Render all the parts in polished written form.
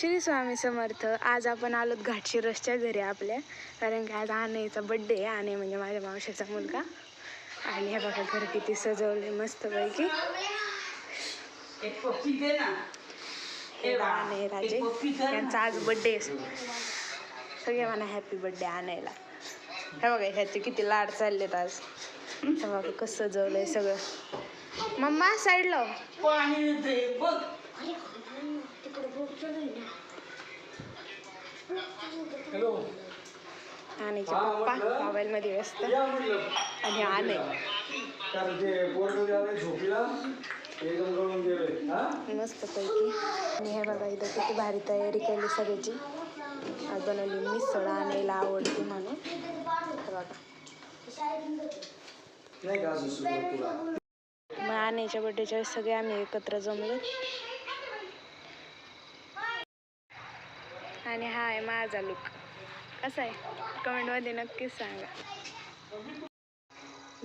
श्री स्वामी समर्थ. आज आपण आलोत घाटशिरसच्या घरी आपल्या, कारण की आज आनेचा बड्डे आहे. आने म्हणजे माझ्या मावशीचा मुलगा. आणि हे बघा घर किती सजवले मस्तपैकी. आने राजे यांचा आज बड्डे आहे. सगळे म्हणा हॅपी बड्डे आनेला. हे बघा ह्याचे किती लाड चाललेत आज. हे बघा कसं सजवलंय सगळं. मम्मा साईड लाव. आनेचे पप्पा मोबाईल मध्ये व्यस्त आणि आने मस्त पैकी. आणि हे बघा इथं किती भारी तयारी केली सगळ्याची. आज बनवली मिसळ आनेला आवडते म्हणून. बघा मग आनेच्या बड्डेच्या वेळेस सगळे आम्ही एकत्र जमलो. आणि हा आहे माझा लुक. कसा आहे कमेंटमध्ये नक्कीच सांगा.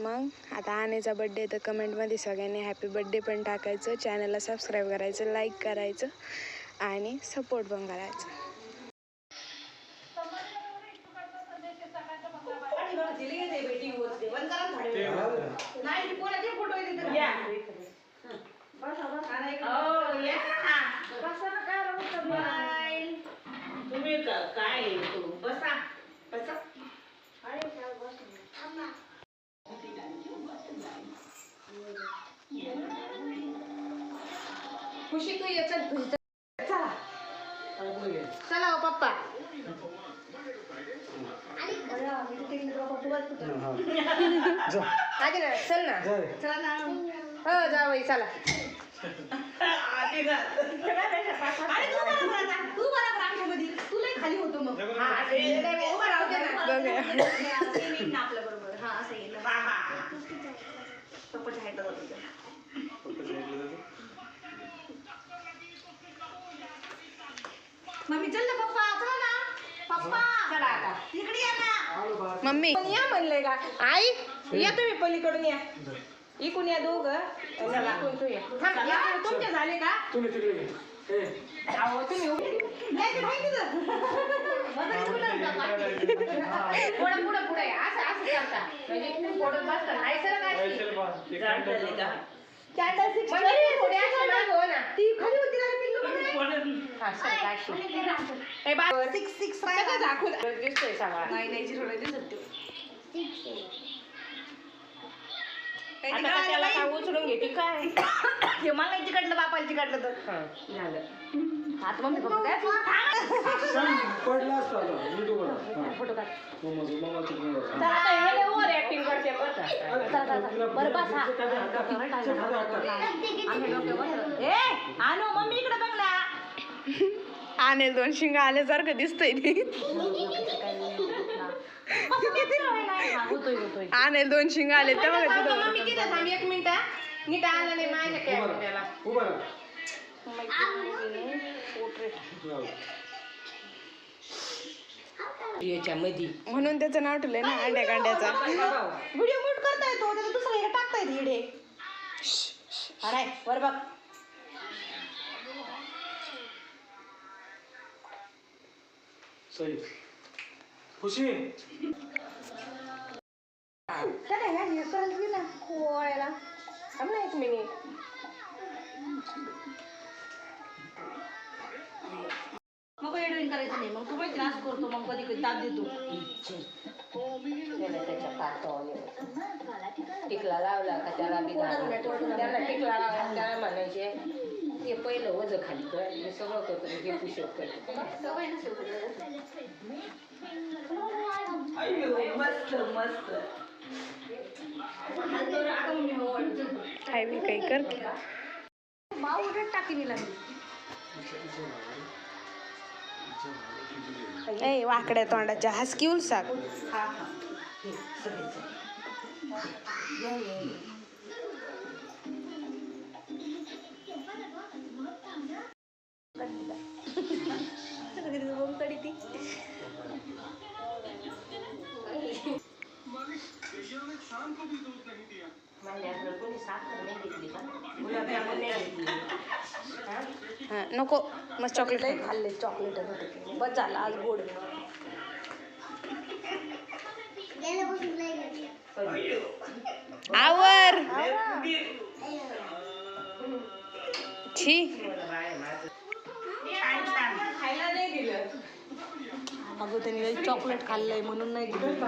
मग आता आनेचा बड्डे तर कमेंटमध्ये सगळ्यांनी हॅपी बड्डे पण टाकायचं, चॅनलला सबस्क्राईब करायचं, लाईक करायचं आणि सपोर्ट पण करायचं. खुशी तू ये, चल चला चला हो पप्पा. चल ना चला ना. हो जावई चला. तू लय खाली होतो मग. आपल्या बरोबर हा असं येईल. मम्मी चल ना पप्पा, चला ना पप्पा. चला आता इकडे या ना. मम्मी या म्हणलंय का? आई या तुम्ही पलीकडून या. इकून या दोघं. चला तू या. तुमचे झाले का? तुम्ही तिकडे तुम्ही पुढं पुढे असं असं करता म्हणजे पुढे बसता नाही सर काय उचलून घेते काय हे मला तिकडलं बापाला तिकडलं तर झालं. आता मम्मी पप्पा फोटो काढ. ओव्हर ऍक्टिंग करते आणू मम्मी इकडे बघ ना. आने दोन शिंग आल्यासारखं दिसतंय ती. आने दोन शिंग आले तर मम्मी तिथं थांब 1 मिनिट. नीट आला नाही माझ्या कॅमेऱ्याला. याच्यामध्ये म्हणून त्याचं नाव ठेवलंय ना अंड्या कांड्याचा. व्हिडिओ म्यूट करता येतो त्याला दुसरं हे टाकता येते इडे. अरे वर बघ. सही खुशी काय हे करत गेला खोळ्याला. थांब ना 1 मिनिट. मग एडिटिंग करायचं नाही. मग तू पण त्रास करतो. मग कधी कधी ताप देतो. त्याच्या टिकला लावला का त्याला त्याला टिकला लावला त्याला म्हणायचे ते पहिलं वजन खाली कर मी सगळं करतो हे पुशअप करतो. मस्त मस्त हायवे काही करते माऊडत टाकी मी लागली. ए वाकड्या तोंडाच्या हसकी उलसाक. हा, नको मग चॉकलेट खाल्ले चॉकलेट बस झालं आज गोड आवर छी खायला नाही दिलं अगं त्यांनी चॉकलेट खाल्लंय म्हणून नाही दिलं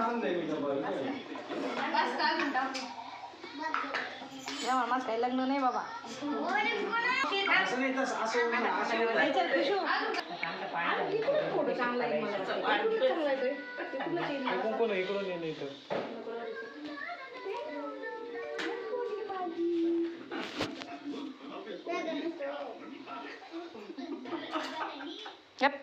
माझं काही लग्न नाही बाबा फोटो चांगला आहे कोण इकडून ये नाही तर Yep.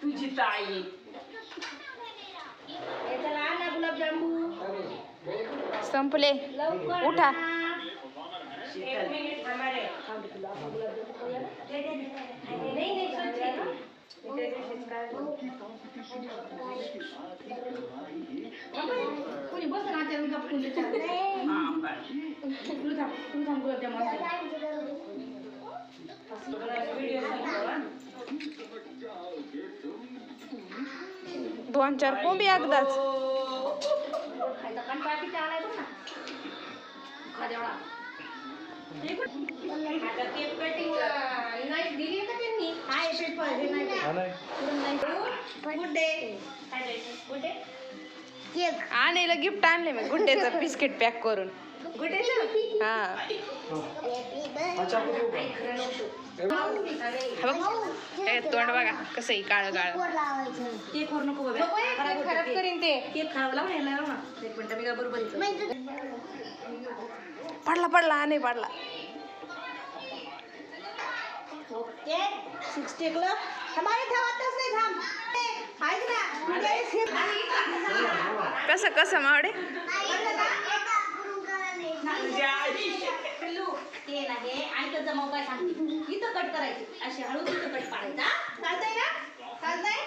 तुझी ताई संपले उठा दोन चार कोंबी एकदाच आणलं गिफ्ट आणले मी गुड्डेचं बिस्किट पॅक करून गुड्डेचं हा तोंड बघा कसं आहे काळं काळं खराब करीन ते पडला पडला नाही पडला कसं कसं मावडे जमाव काय सांगते इथं कट करायची अशी हळू इथं कट पाडायचा चालतंय ना चालतंय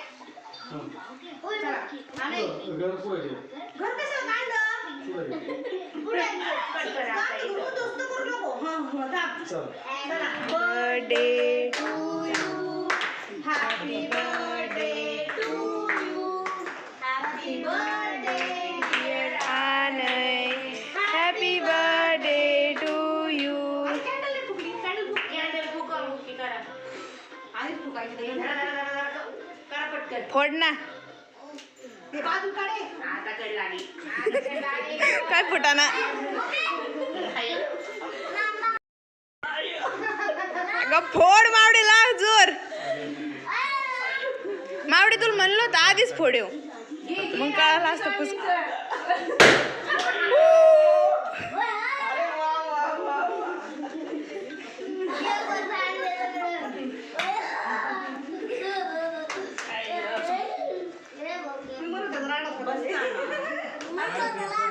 घर कसं काढलं birthday to you happy birthday to you happy birthday dear Anay happy birthday to you फोड ना काय फुटाना अगं फोड मावडे लाग जोर मावडे तुला म्हणलं होतं आधीच फोड येऊ मग कळालं असतं पुस बस